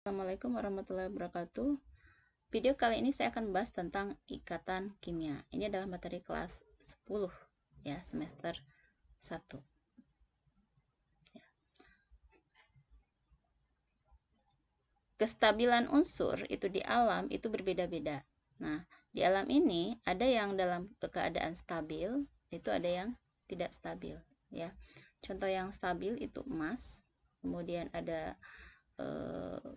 Assalamualaikum warahmatullahi wabarakatuh. Video kali ini saya akan membahas tentang ikatan kimia. Ini adalah materi kelas 10 ya, semester 1. Ya. Kestabilan unsur itu di alam itu berbeda-beda. Nah, di alam ini ada yang dalam keadaan stabil, itu ada yang tidak stabil ya. Contoh yang stabil itu emas, kemudian ada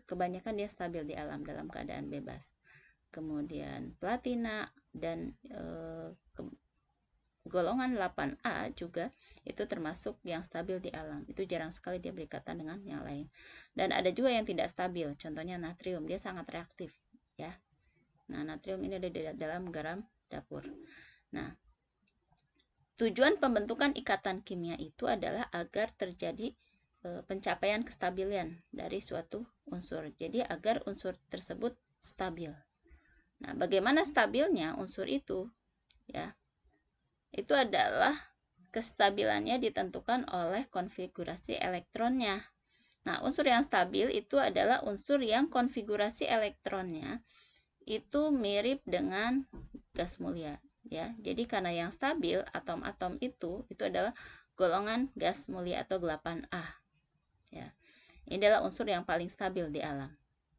kebanyakan dia stabil di alam dalam keadaan bebas. Kemudian platina dan golongan 8A juga itu termasuk yang stabil di alam. Itu jarang sekali dia berikatan dengan yang lain. Dan ada juga yang tidak stabil, contohnya natrium, dia sangat reaktif ya. Nah, natrium ini ada di dalam garam dapur. Nah, tujuan pembentukan ikatan kimia itu adalah agar terjadi pencapaian kestabilan dari suatu unsur. Jadi agar unsur tersebut stabil. Nah, bagaimana stabilnya unsur itu? Ya, itu adalah kestabilannya ditentukan oleh konfigurasi elektronnya. Nah, unsur yang stabil itu adalah unsur yang konfigurasi elektronnya itu mirip dengan gas mulia. Ya, jadi karena yang stabil atom-atom itu adalah golongan gas mulia atau 8A. Ya, ini adalah unsur yang paling stabil di alam.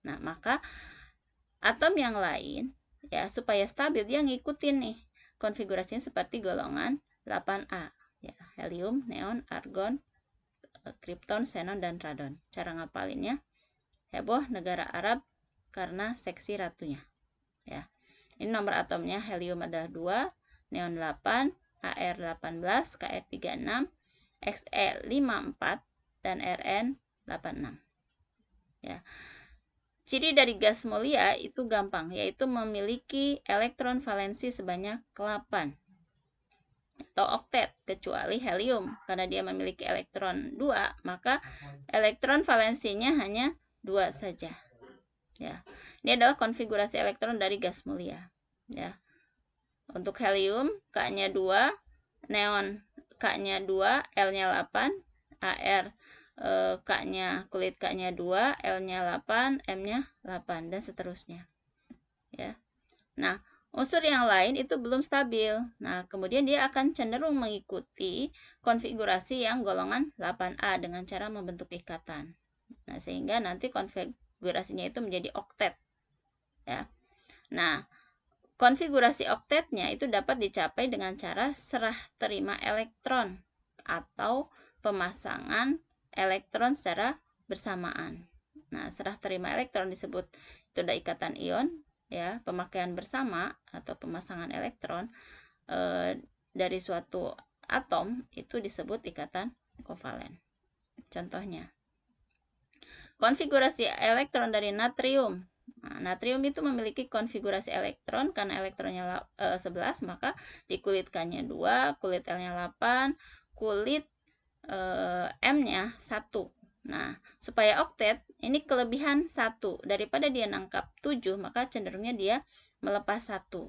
Nah, maka atom yang lain ya supaya stabil dia ngikutin nih konfigurasinya seperti golongan 8A ya, helium, neon, argon, kripton, xenon dan radon. Cara ngapalinnya heboh negara Arab karena seksi ratunya ya. Ini nomor atomnya helium adalah 2, neon 8, Ar 18, Kr 36, Xe 54 dan Rn 86 ya. Ciri dari gas mulia itu gampang, yaitu memiliki elektron valensi sebanyak 8 atau oktet, kecuali helium. Karena dia memiliki elektron 2, maka elektron valensinya hanya 2 saja. Ya. Ini adalah konfigurasi elektron dari gas mulia. Ya. Untuk helium, K-nya 2, neon K-nya 2, L-nya 8, Ar K-nya, kulit K-nya 2, L-nya 8, M-nya 8, dan seterusnya. Ya. Nah, unsur yang lain itu belum stabil. Nah, kemudian dia akan cenderung mengikuti konfigurasi yang golongan 8A dengan cara membentuk ikatan. Nah, sehingga nanti konfigurasinya itu menjadi oktet. Ya. Nah, konfigurasi oktetnya itu dapat dicapai dengan cara serah terima elektron atau pemasangan elektron secara bersamaan. Nah, serah terima elektron disebut itu ada ikatan ion ya, pemakaian bersama atau pemasangan elektron dari suatu atom itu disebut ikatan kovalen. Contohnya, konfigurasi elektron dari natrium. Nah, natrium itu memiliki konfigurasi elektron karena elektronnya 11, maka di kulit K-nya 2, kulit L-nya 8, kulit M-nya 1. Nah, supaya oktet, ini kelebihan 1. Daripada dia nangkap 7, maka cenderungnya dia melepas 1.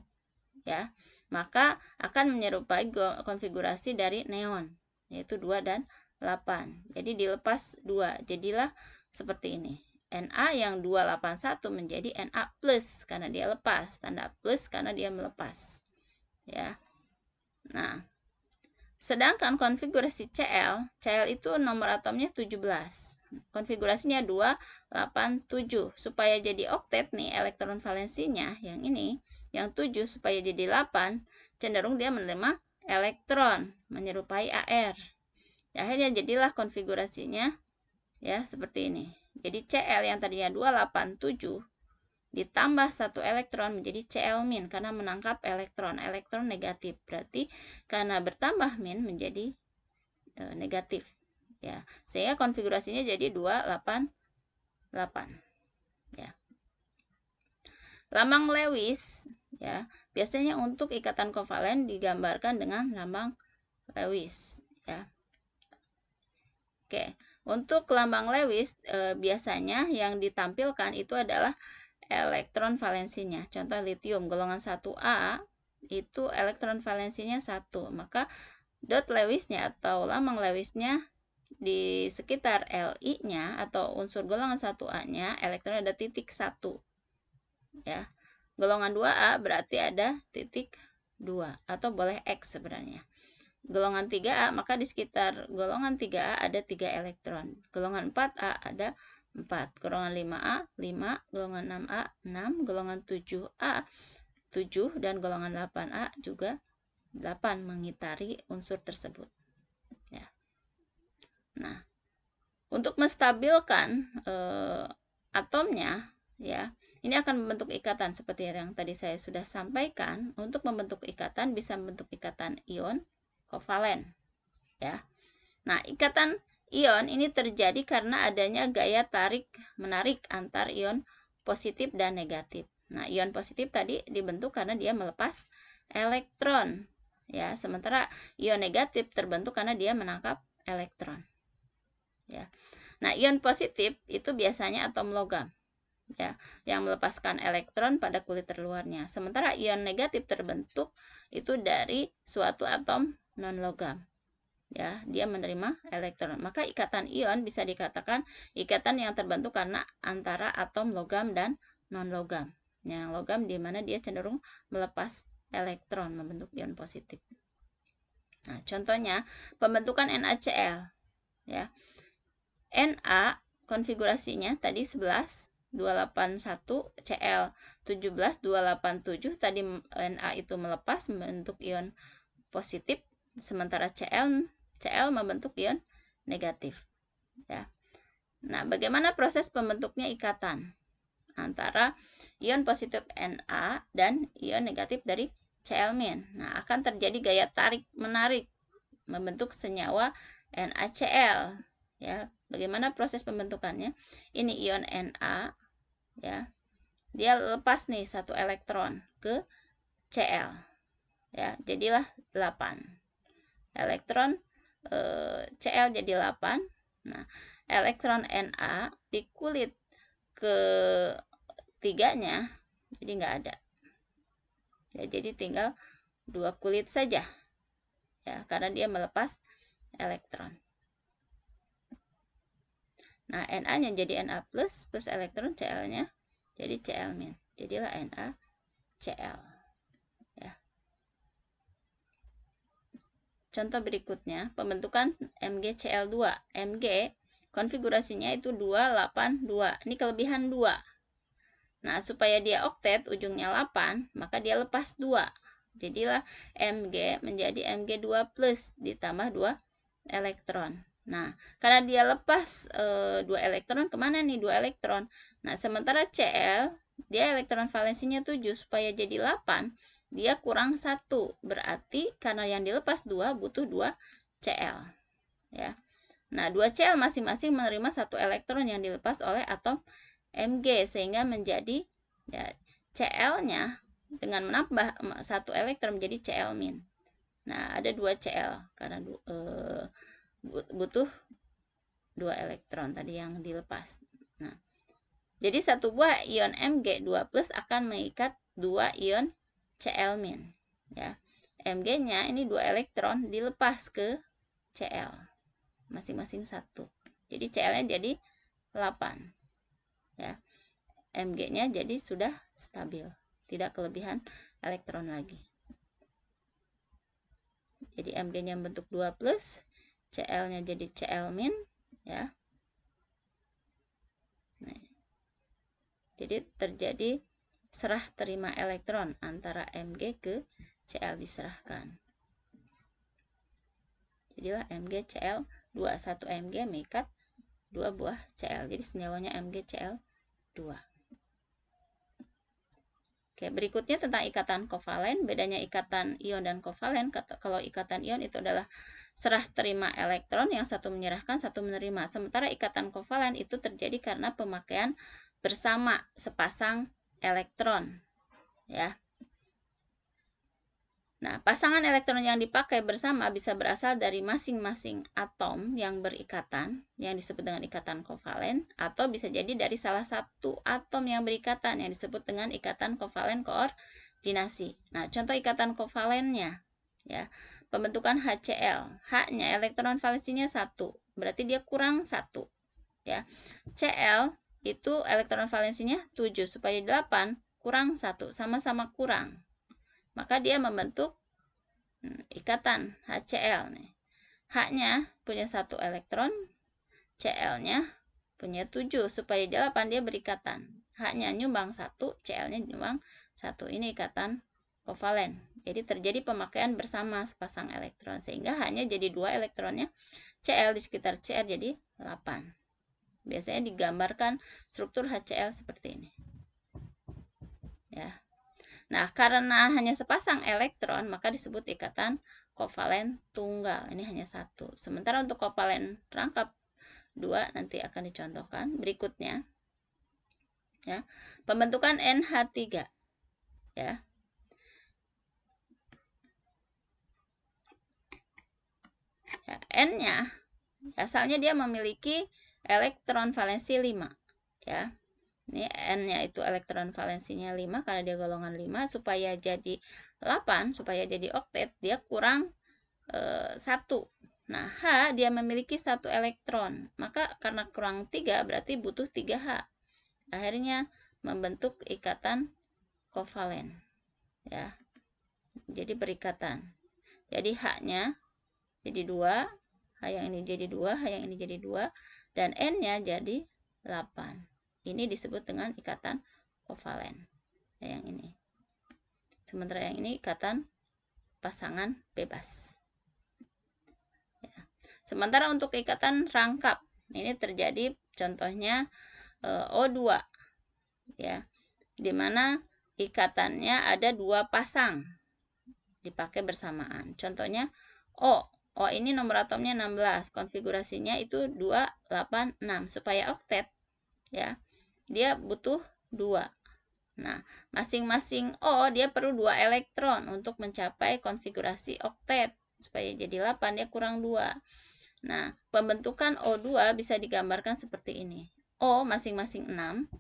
Ya, maka akan menyerupai konfigurasi dari neon, yaitu 2 dan 8. Jadi dilepas 2, jadilah seperti ini. Na yang 281 menjadi Na plus karena dia lepas, tanda plus karena dia melepas. Ya. Nah, sedangkan konfigurasi Cl itu nomor atomnya 17. Konfigurasinya 287. Supaya jadi oktet nih elektron valensinya yang ini, yang 7 supaya jadi 8, cenderung dia menerima elektron menyerupai Ar. Akhirnya jadilah konfigurasinya ya seperti ini. Jadi Cl yang tadinya 287 ditambah 1 elektron menjadi Cl- karena menangkap elektron negatif. Berarti karena bertambah min menjadi negatif ya. Sehingga konfigurasinya jadi 288 ya. Lambang Lewis ya, biasanya untuk ikatan kovalen digambarkan dengan lambang Lewis ya. Oke, untuk lambang Lewis biasanya yang ditampilkan itu adalah elektron valensinya. Contoh litium golongan 1A itu elektron valensinya 1. Maka dot Lewisnya atau lambang Lewisnya di sekitar Li-nya atau unsur golongan 1A-nya, elektron ada titik 1. Ya. Golongan 2A berarti ada titik 2 atau boleh X sebenarnya. Golongan 3A, maka di sekitar golongan 3A ada 3 elektron. Golongan 4A ada 4. Golongan 5A 5, golongan 6A 6, golongan 7A 7 dan golongan 8A juga 8 mengitari unsur tersebut. Ya. Nah, untuk menstabilkan atomnya, ya, ini akan membentuk ikatan seperti yang tadi saya sudah sampaikan. Untuk membentuk ikatan bisa membentuk ikatan ion kovalen, ya. Nah, ikatan ion ini terjadi karena adanya gaya tarik menarik antar ion positif dan negatif. Nah, ion positif tadi dibentuk karena dia melepas elektron, ya. Sementara ion negatif terbentuk karena dia menangkap elektron, ya. Nah, ion positif itu biasanya atom logam, ya, yang melepaskan elektron pada kulit terluarnya. Sementara ion negatif terbentuk itu dari suatu atom non-logam, ya, dia menerima elektron. Maka ikatan ion bisa dikatakan ikatan yang terbentuk karena antara atom logam dan non-logam. Yang logam di mana dia cenderung melepas elektron, membentuk ion positif. Nah, contohnya pembentukan NaCl, ya. Na konfigurasinya tadi 11 281, Cl 17 287. Tadi Na itu melepas membentuk ion positif, sementara Cl membentuk ion negatif, ya. Nah, bagaimana proses pembentuknya ikatan antara ion positif Na dan ion negatif dari Cl-. Nah, akan terjadi gaya tarik menarik membentuk senyawa NaCl, ya. Bagaimana proses pembentukannya? Ini ion Na, ya. Dia lepas nih satu elektron ke Cl, ya. Jadilah 8 elektron, Cl jadi 8. Nah, elektron Na di kulit ketiganya jadi nggak ada, ya. Jadi tinggal 2 kulit saja, ya, karena dia melepas elektron. Nah, Na-nya jadi Na plus elektron Cl-nya jadi Cl-. Jadilah NaCl, ya. Contoh berikutnya, pembentukan MgCl2. Mg konfigurasinya itu 282. Ini kelebihan 2. Nah, supaya dia oktet, ujungnya 8, maka dia lepas 2. Jadilah Mg menjadi Mg2 plus ditambah 2 elektron. Nah, karena dia lepas 2 elektron, kemana nih 2 elektron? Nah, sementara Cl, dia elektron valensinya 7, supaya jadi 8, dia kurang 1. Berarti karena yang dilepas 2, butuh 2 Cl, ya. Nah, 2 Cl masing-masing menerima 1 elektron yang dilepas oleh atom Mg, sehingga menjadi, ya, Cl-nya dengan menambah 1 elektron menjadi Cl-. Nah, ada 2 Cl karena butuh 2 elektron tadi yang dilepas. Nah, jadi satu buah ion Mg2 plus akan mengikat 2 ion Cl-, ya. Mg-nya ini 2 elektron dilepas ke Cl, masing-masing 1. Jadi Cl-nya jadi 8, ya. Mg-nya jadi sudah stabil, tidak kelebihan elektron lagi. Jadi Mg-nya bentuk 2 plus, Cl-nya jadi Cl-, ya. Nah, jadi terjadi serah terima elektron antara Mg ke Cl diserahkan. Jadilah MgCl2, 1 Mg mengikat 2 buah Cl. Jadi senyawanya MgCl2. Oke, berikutnya tentang ikatan kovalen. Bedanya ikatan ion dan kovalen. Kalau ikatan ion itu adalah serah terima elektron, yang satu menyerahkan, satu menerima. Sementara ikatan kovalen itu terjadi karena pemakaian bersama sepasang elektron, ya. Nah, pasangan elektron yang dipakai bersama bisa berasal dari masing-masing atom yang berikatan, yang disebut dengan ikatan kovalen, atau bisa jadi dari salah satu atom yang berikatan, yang disebut dengan ikatan kovalen koordinasi. Nah, contoh ikatan kovalennya, ya, pembentukan HCl. H-nya elektron valensinya 1, berarti dia kurang 1. Ya. Cl itu elektron valensinya 7, supaya 8 kurang 1, sama-sama kurang. Maka dia membentuk ikatan HCl nih. H-nya punya 1 elektron, Cl-nya punya 7, supaya 8 dia berikatan. H-nya nyumbang 1, Cl-nya nyumbang 1. Ini ikatan kovalen. Jadi terjadi pemakaian bersama sepasang elektron, sehingga H-nya jadi 2 elektronnya, Cl di sekitar Cr jadi 8. Biasanya digambarkan struktur HCl seperti ini. Ya. Nah, karena hanya sepasang elektron, maka disebut ikatan kovalen tunggal. Ini hanya 1. Sementara untuk kovalen rangkap 2 nanti akan dicontohkan berikutnya. Ya. Pembentukan NH3. Ya. Ya, N-nya asalnya dia memiliki elektron valensi 5. Ya. Ini N-nya itu elektron valensinya 5 karena dia golongan 5. Supaya jadi 8, supaya jadi oktet, dia kurang 1. Nah, H dia memiliki 1 elektron. Maka karena kurang 3 berarti butuh 3H. Akhirnya membentuk ikatan kovalen. Ya. Jadi berikatan. Jadi H-nya jadi 2, H yang ini jadi 2, H yang ini jadi 2, dan N-nya jadi 8. Ini disebut dengan ikatan kovalen. Yang ini. Sementara yang ini ikatan pasangan bebas. Ya. Sementara untuk ikatan rangkap, ini terjadi contohnya O2. Ya. Di mana ikatannya ada 2 pasang dipakai bersamaan. Contohnya O. O ini nomor atomnya 16, konfigurasinya itu 286. Supaya oktet, ya, dia butuh 2. Nah, masing-masing O dia perlu 2 elektron untuk mencapai konfigurasi oktet. Supaya jadi 8, dia kurang 2. Nah, pembentukan O2 bisa digambarkan seperti ini. O masing-masing 6,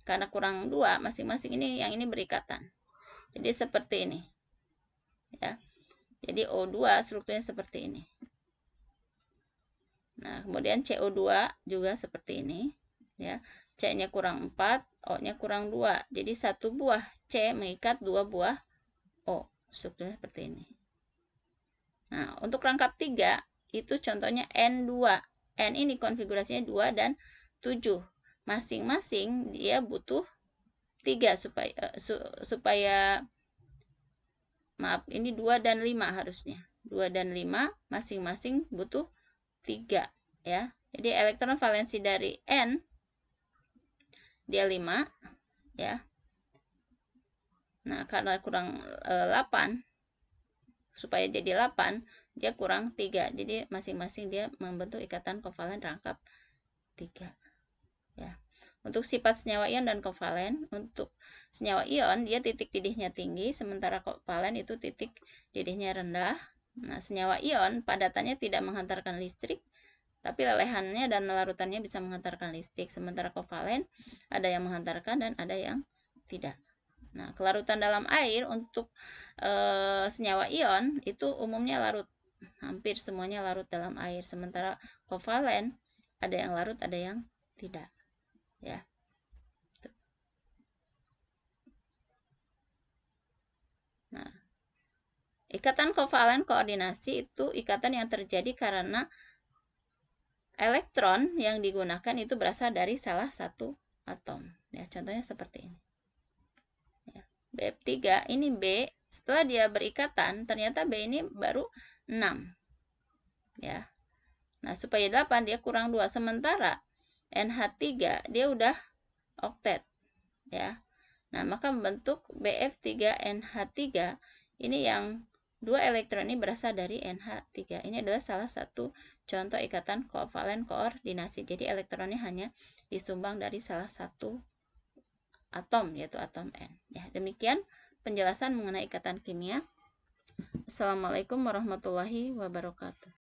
karena kurang 2, masing-masing ini yang ini berikatan. Jadi seperti ini. Ya. Jadi O2 strukturnya seperti ini. Nah, kemudian CO2 juga seperti ini. Ya. C-nya kurang 4, O-nya kurang 2. Jadi satu buah C mengikat 2 buah O. Strukturnya seperti ini. Nah, untuk rangkap 3, itu contohnya N2. N ini konfigurasinya 2 dan 7. Masing-masing dia butuh 3 supaya maaf, ini 2 dan 5 harusnya. 2 dan 5 masing-masing butuh 3. Ya. Jadi elektron valensi dari N, dia 5. Ya. Nah, karena kurang 8, supaya jadi 8, dia kurang 3. Jadi masing-masing dia membentuk ikatan kovalen rangkap 3. Ya. Untuk sifat senyawa ion dan kovalen, untuk senyawa ion dia titik didihnya tinggi, sementara kovalen itu titik didihnya rendah. Nah, senyawa ion padatannya tidak menghantarkan listrik, tapi lelehannya dan larutannya bisa menghantarkan listrik. Sementara kovalen ada yang menghantarkan dan ada yang tidak. Nah, kelarutan dalam air untuk senyawa ion itu umumnya larut. Hampir semuanya larut dalam air. Sementara kovalen ada yang larut, ada yang tidak. Ya. Nah, ikatan kovalen koordinasi itu ikatan yang terjadi karena elektron yang digunakan itu berasal dari salah satu atom. Ya, contohnya seperti ini. Ya, BF3 ini B, setelah dia berikatan ternyata B ini baru 6. Ya. Nah, supaya 8 dia kurang 2, sementara NH3 dia udah oktet. Ya. Nah, maka membentuk BF3NH3 ini yang 2 elektron ini berasal dari NH3. Ini adalah salah satu contoh ikatan kovalen koordinasi. Jadi elektronnya hanya disumbang dari salah satu atom, yaitu atom N. Ya, demikian penjelasan mengenai ikatan kimia. Assalamualaikum warahmatullahi wabarakatuh.